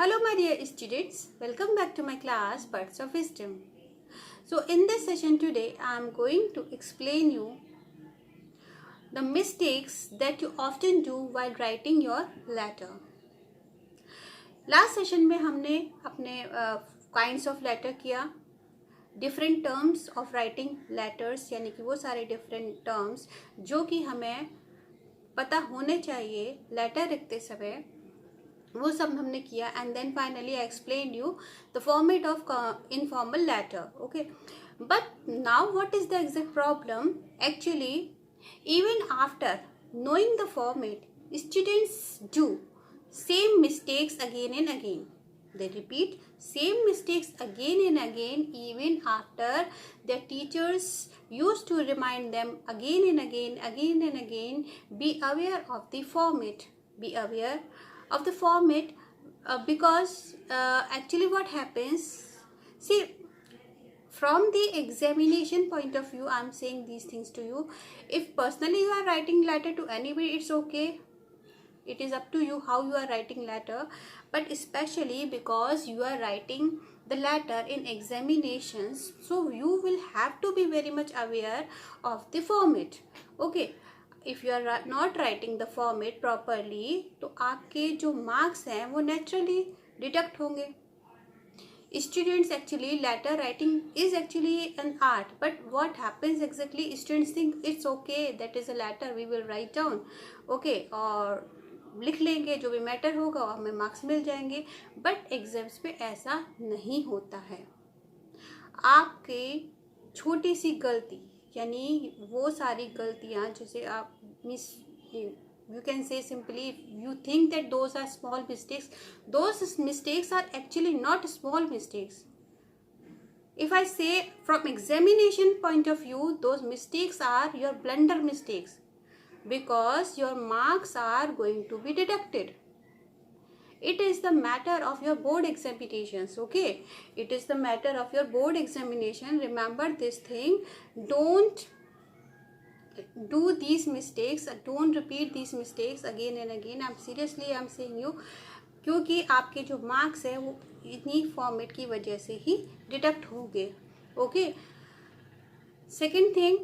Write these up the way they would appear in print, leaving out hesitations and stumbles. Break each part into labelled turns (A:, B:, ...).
A: Hello my dear students, welcome back to my class Birds of Wisdom. So in this session today I am going to explain you the mistakes that you often do while writing your letter. Last session में हमने अपने kinds of letter किया, different terms of writing letters, यानी कि वो सारे different terms जो कि हमें पता होने चाहिए letter लिखते समय, वो सब हमने किया. And then finally I explain you the format of informal letter. Okay, but now what is the exact problem? Actually even after knowing the format, students do same mistakes again and again. They repeat same mistakes again and again even after their teachers used to remind them again and again. Be aware of the format. Be aware of the format because actually what happens, see, from the examination point of view I am saying these things to you. If personally you are writing letter to anybody, it's okay, it is up to you how you are writing letter, but especially because you are writing the letter in examinations, so you will have to be very much aware of the format. Okay, if you are not writing the format properly, तो आपके जो marks हैं वो naturally deduct होंगे. Students actually letter writing is actually an art, but what happens exactly, students think it's okay, that is a letter, we will write down, okay, और लिख लेंगे, जो भी मैटर होगा हमें मार्क्स मिल जाएंगे. बट एग्जाम्स पे ऐसा नहीं होता है. आपके छोटी सी गलती, यानी वो सारी गलतियाँ जैसे आप you can say simply, you think that those are small mistakes, those mistakes are actually not small mistakes. If I say from examination point of view, those mistakes are your blunder mistakes, because your marks are going to be deducted. It is the matter of your board examinations. Okay, it is the matter of your board examination. Remember this thing. Don't do these mistakes, don't repeat these mistakes again and again. I'm saying you, क्योंकि आपके जो marks है वो इतनी format की वजह से ही deduct होंगे. ओके, सेकंड थिंग,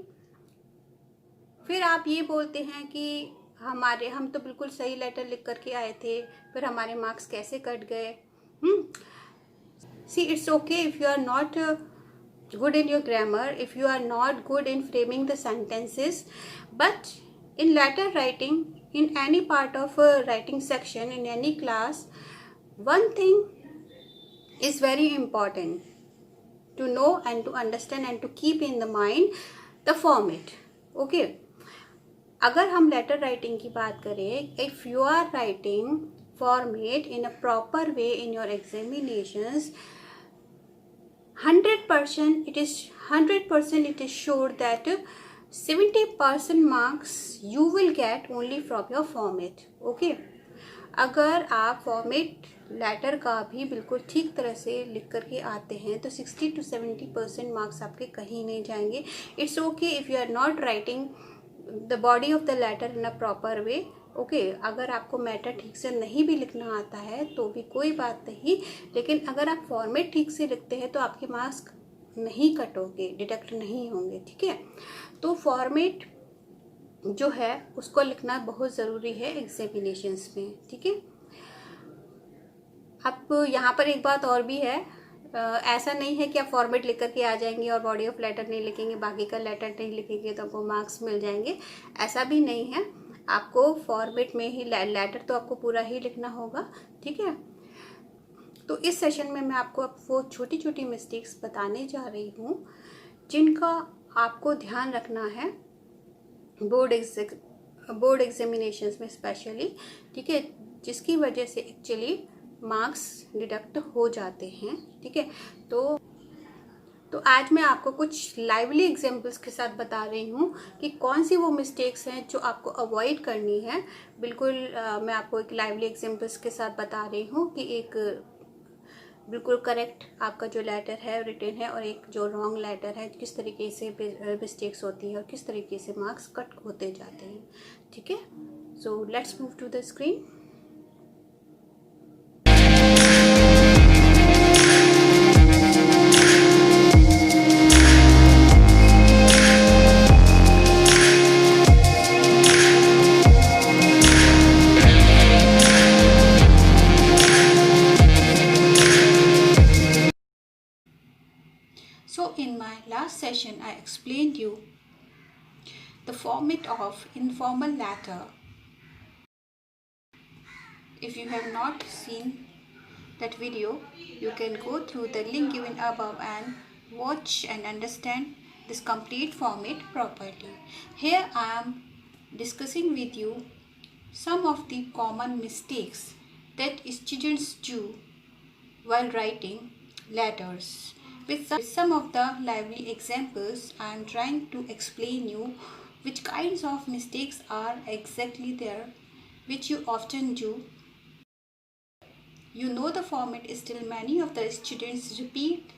A: फिर आप ये बोलते हैं कि हम तो बिल्कुल सही लेटर लिख करके आए थे, फिर हमारे मार्क्स कैसे कट गए. See, it's okay if you are not good in your grammar, if you are not good in framing the sentences, but in letter writing, in any part of a writing section, in any class, one thing is very important to know and to understand and to keep in the mind, the format. Okay, अगर हम letter writing की बात करें, if you are writing format in a proper way in your examinations, 100% it is sure that 70% marks you will get only from your format. Okay, अगर आप format letter का भी बिल्कुल ठीक तरह से लिख करके आते हैं तो 60 to 70% मार्क्स आपके कहीं नहीं जाएंगे. It's okay if you are not writing the body of the letter in a proper way. Okay, अगर आपको मैटर ठीक से नहीं भी लिखना आता है तो भी कोई बात नहीं, लेकिन अगर आप फॉर्मेट ठीक से लिखते हैं तो आपके मार्क्स नहीं कट होंगे, डिडक्ट नहीं होंगे. ठीक है, तो फॉर्मेट जो है उसको लिखना बहुत ज़रूरी है एग्जामिनेशंस में. ठीक है, अब यहाँ पर एक बात और भी है, ऐसा नहीं है कि आप फॉर्मेट लिख करके आ जाएंगे और बॉडी ऑफ लेटर नहीं लिखेंगे, बाकी का लेटर नहीं लिखेंगे तो आपको मार्क्स मिल जाएंगे. ऐसा भी नहीं है, आपको फॉर्मेट में ही लेटर तो आपको पूरा ही लिखना होगा. ठीक है, तो इस सेशन में मैं आपको वो छोटी छोटी मिस्टेक्स बताने जा रही हूँ जिनका आपको ध्यान रखना है बोर्ड एग्जामिनेशंस में स्पेशली. ठीक है, जिसकी वजह से एक्चुअली मार्क्स डिडक्ट हो जाते हैं. ठीक है, तो आज मैं आपको कुछ लाइवली एग्जांपल्स के साथ बता रही हूँ कि कौन सी वो मिस्टेक्स हैं जो आपको अवॉइड करनी है. बिल्कुल मैं आपको एक लाइवली एग्जांपल्स के साथ बता रही हूँ कि एक बिल्कुल करेक्ट आपका जो लेटर है रिटन है और एक जो रॉन्ग लेटर है, किस तरीके से मिस्टेक्स होती है और किस तरीके से मार्क्स कट होते जाते हैं. ठीक है, so let's move to the screen. in my last session I explained you the format of informal letter. If you have not seen that video, you can go through the link given above and watch and understand this complete format properly. Here I am discussing with you some of the common mistakes that students do while writing letters. With some of the lively examples, I am trying to explain you which kinds of mistakes are exactly there, which you often do. You know the format is still many of the students repeat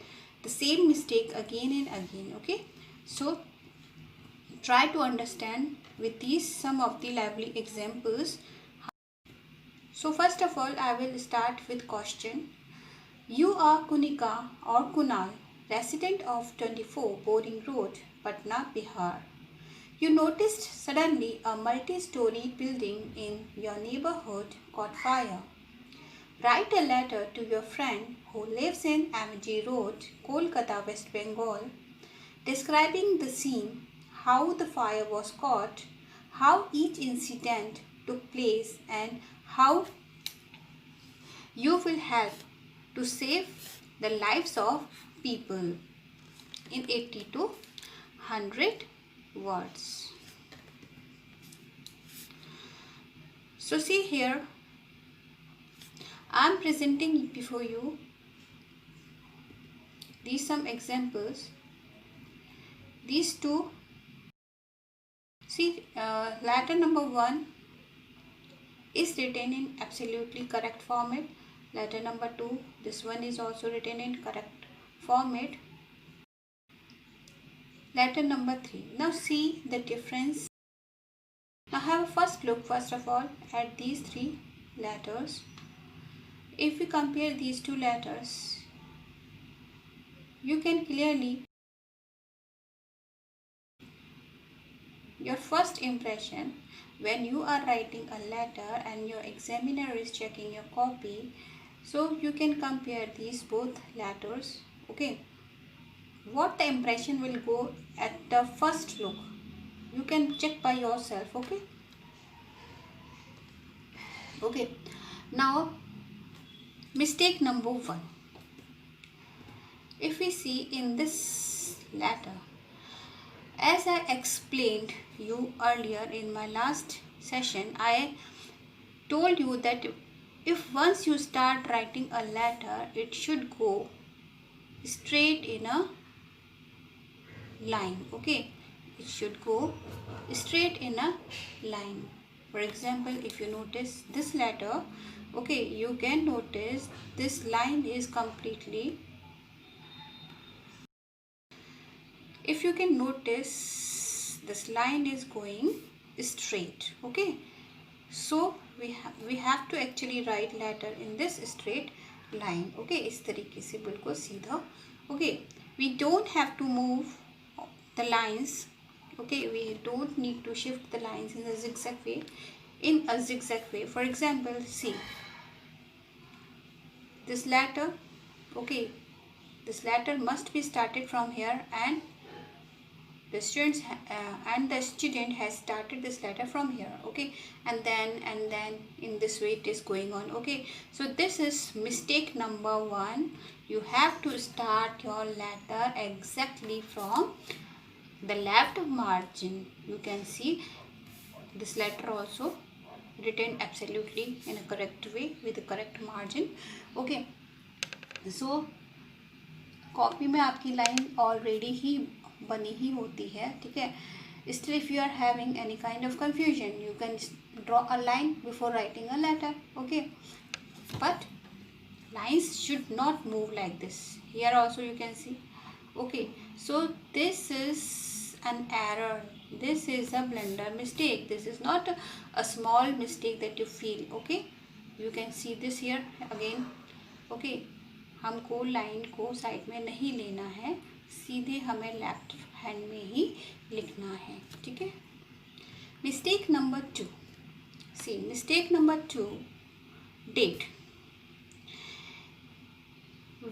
A: the same mistake again and again. Okay, so try to understand with these some of the lively examples. So first of all, I will start with question. You are Kunika or Kunal, resident of 24 Boring Road, Patna, Bihar. You noticed suddenly a multi-story building in your neighborhood caught fire. Write a letter to your friend who lives in MG Road, Kolkata, West Bengal, describing the scene, how the fire was caught, how each incident took place, and how you will help to save the lives of people in 80 to 100 words. So see here, I am presenting before you these some examples. These two, see, letter number 1 is written in absolutely correct format. Letter number 2, this one is also written in correct format. Letter number 3. Now see the difference. Now have a first look first of all at these 3 letters. If we compare these 2 letters, you can clearly, your first impression when you are writing a letter and your examiner is checking your copy, so you can compare these both letters. Okay, what the impression will go at the first look, you can check by yourself. Okay, now mistake number 1. If we see in this letter, as I explained you earlier in my last session, I told you that if once you start writing a letter, it should go straight in a line. Okay, it should go straight in a line. For example, if you notice this letter, okay, you can notice this line is completely, if you can notice this line is going straight. Okay, so we have to actually write letter in this straight line. Okay, इस तरीके से बिल्कुल सीधा. Okay, we don't have to move the lines. Okay, we don't need to shift the lines in a zigzag way. In a zigzag way, for example, see this letter. Okay, this letter must be started from here, and the student has started this letter from here. Okay, and then in this way it is going on. Okay, so this is mistake number 1. You have to start your letter exactly from the left margin. You can see this letter also written absolutely in a correct way with a correct margin. Okay, so copy में आपकी line already ही बनी ही होती है. ठीक है, still if you are having any kind of confusion, you can draw a line before writing a letter. Okay, but lines should not move like this. Here also you can see. Okay, so this is an error, this is a blunder mistake, this is not a small mistake that you feel. Okay, you can see this here again. Okay, हमको line को side में नहीं लेना है, सीधे हमें left hand में ही लिखना है. ठीक है. Mistake number 2. See mistake number 2, date.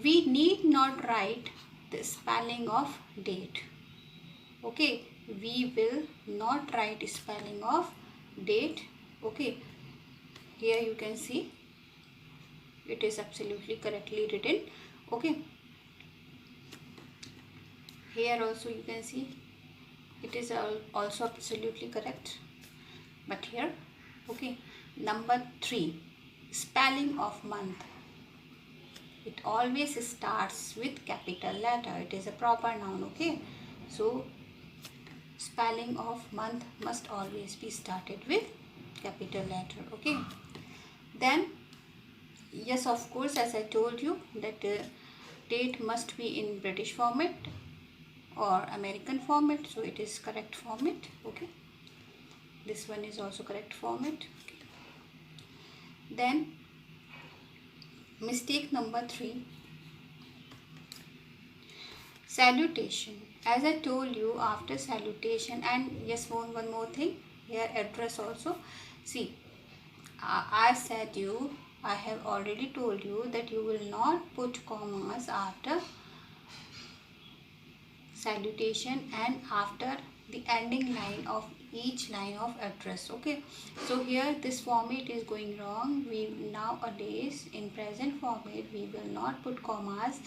A: We need not write the spelling of date. Okay, we will not write spelling of date. Okay, here you can see it is absolutely correctly written. Okay, here also you can see it is also absolutely correct, but here, okay. Number 3, spelling of month. It always starts with capital letter. It is a proper noun. Okay, so spelling of month must always be started with capital letter. Okay, then yes, of course, as I told you that date must be in British format or American format, so it is correct format. Okay, this one is also correct format. Okay. Then mistake number 3, salutation. As I told you, after salutation, and yes, one more thing here, address also. See, I said you, I have already told you that you will not put commas after salutation and after the ending line of each line of address. Okay, so here this format is going wrong. We nowadays in present format we will not put commas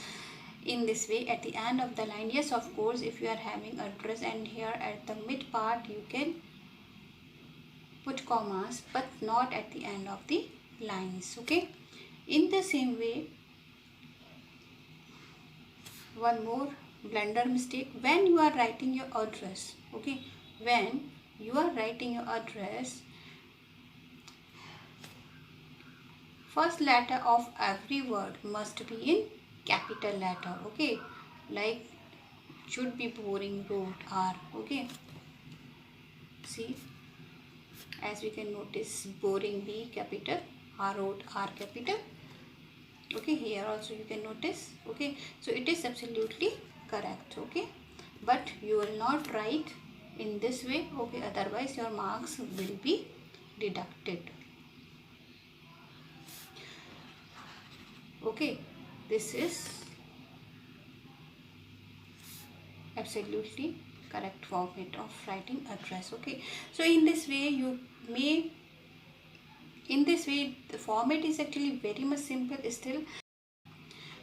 A: in this way at the end of the line. Yes, of course, if you are having address and here at the mid part you can put commas, but not at the end of the lines. Okay, in the same way, one more blunder mistake when you are writing your address. Okay, when you are writing your address, first letter of every word must be in capital letter. Okay, like should be boring, road, R. Okay, see, as we can notice, boring B capital, R road R capital. Okay, here also you can notice. Okay, so it is absolutely correct. Okay, but you will not write in this way. Okay, otherwise your marks will be deducted. Okay, this is absolutely correct format of writing address. Okay, so in this way the format is actually very much simple. Still,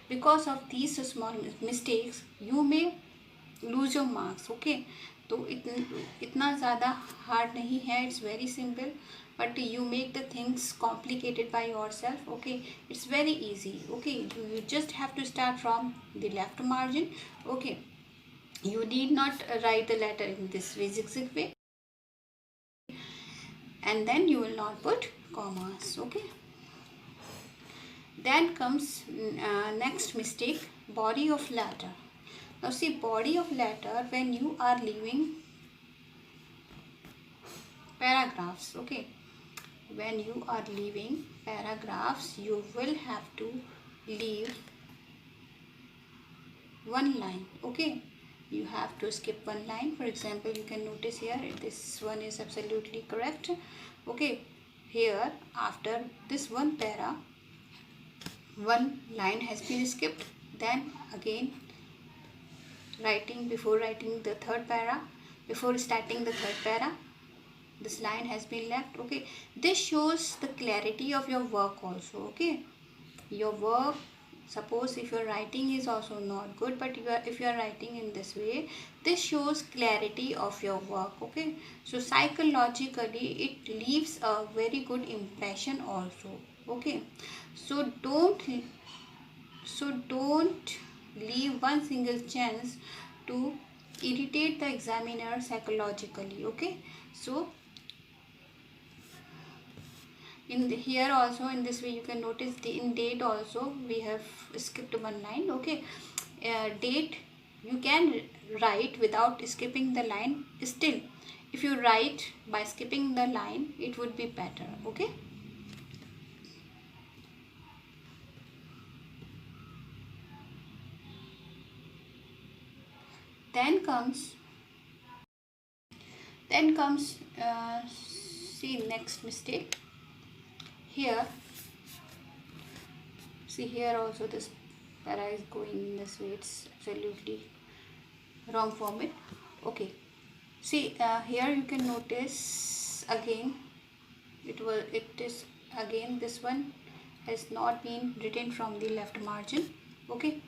A: because of these small mistakes you may lose your marks. Okay, तो इतना ज़्यादा hard नहीं है, it's very simple, but you make the things complicated by yourself. Okay, it's very easy. Okay, you just have to start from the left margin. Okay, you need not write the letter in this way, zigzag way, and then you will not put commas. Okay, then comes next mistake, body of letter. Now see, body of letter, when you are leaving paragraphs. Okay, when you are leaving paragraphs you will have to leave one line. Okay, you have to skip one line. For example, you can notice here this one is absolutely correct. Okay, here after this one para, one line has been skipped, then again before writing the third para, before starting the third para, this line has been left. Okay, this shows the clarity of your work also. Okay, your work, suppose if your writing is also not good, but if you are writing in this way, this shows clarity of your work. Okay, so psychologically it leaves a very good impression also. Okay, so don't leave one single chance to irritate the examiner psychologically. Okay, so here also in this way you can notice in date also we have skipped one line. Okay, date you can write without skipping the line. Still, if you write by skipping the line, it would be better. Okay, then comes see next mistake. Here, see here also this para is going in this way. It's absolutely wrong format. Okay, see here you can notice again it is again this one has not been written from the left margin. Okay,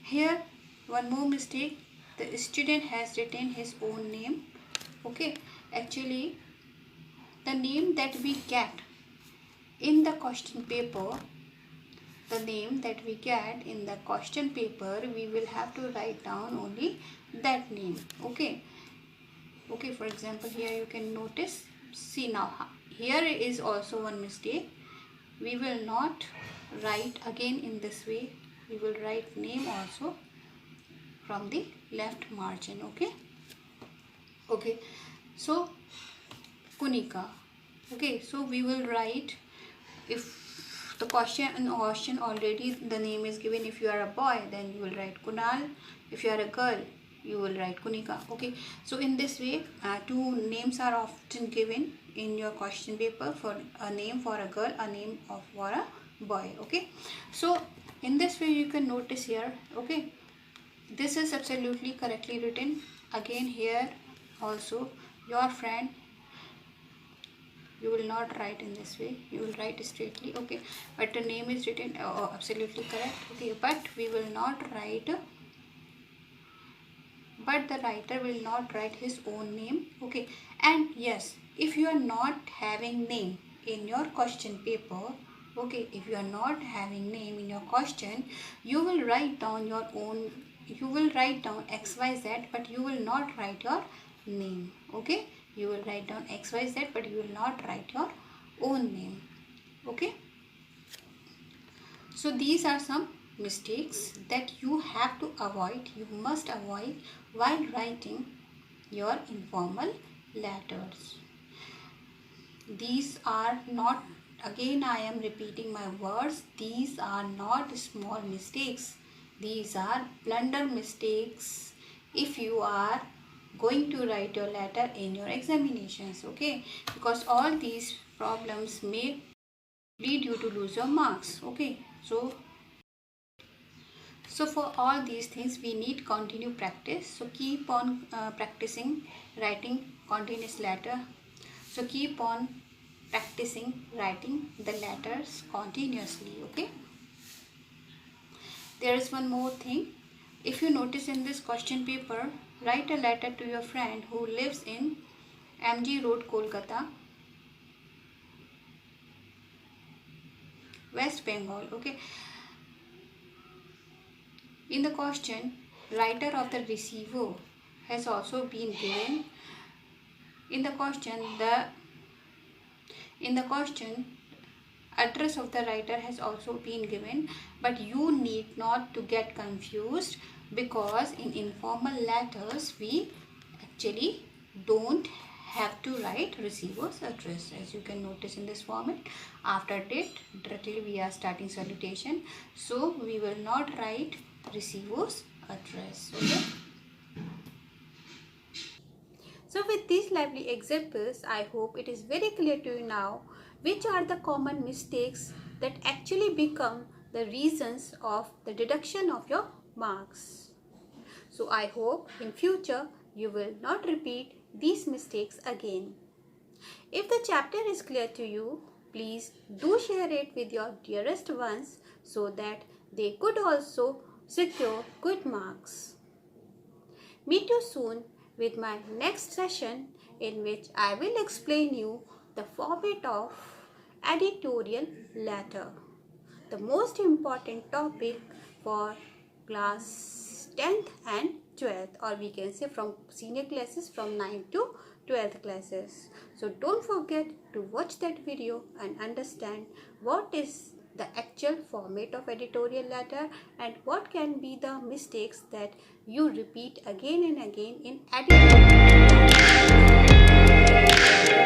A: here one more mistake, the student has written his own name. Okay, actually the name that we get in the question paper, the name that we get in the question paper, we will have to write down only that name. Okay, for example here you can notice, see now here is also one mistake. We will not write again in this way, we will write name also from the left margin. Okay, so Kunika. Okay, so we will write, if the question already the name is given, if you are a boy then you will write Kunal, if you are a girl you will write Kunika. Okay, so in this way two names are often given in your question paper, for a name for a girl, a name for a boy. Okay, so in this way you can notice here. Okay, this is absolutely correctly written. Again here also your friend, you will not write in this way, you will write straightly. Okay, but the name is written absolutely correct. Okay, but we will not write, but the writer will not write his own name. Okay, and yes, if you are not having name in your question paper, okay, if you are not having name in your question, you will write down your own, you will write down XYZ, but you will not write your name. Okay, you will write down XYZ, but you will not write your own name. Okay, so these are some mistakes that you have to avoid, you must avoid while writing your informal letters. These are not, again I am repeating my words, these are not small mistakes, these are blunder mistakes if you are going to write your letter in your examinations. Okay, because all these problems may lead you to lose your marks. Okay, so for all these things we need continued practice. So keep on practicing writing continuous letter. So keep on practicing writing the letters continuously. Okay, there is one more thing. If you notice in this question paper, write a letter to your friend who lives in MG Road, Kolkata, West Bengal. Okay, in the question, writer of the receiver has also been given. In the question, address of the writer has also been given, but you need not to get confused, because in informal letters we actually don't have to write receiver's address, as you can notice in this format. After date, directly we are starting salutation, so we will not write receiver's address. Okay, so with these lively examples, I hope it is very clear to you now which are the common mistakes that actually become the reasons of the deduction of your marks. So I hope in future you will not repeat these mistakes again. If the chapter is clear to you, please do share it with your dearest ones so that they could also secure good marks. Meet you soon with my next session, in which I will explain you the format of editorial letter, the most important topic for class 10th and 12th, or we can say from senior classes from 9th to 12th classes. So don't forget to watch that video and understand what is the actual format of editorial letter and what can be the mistakes that you repeat again and again in editorial letter.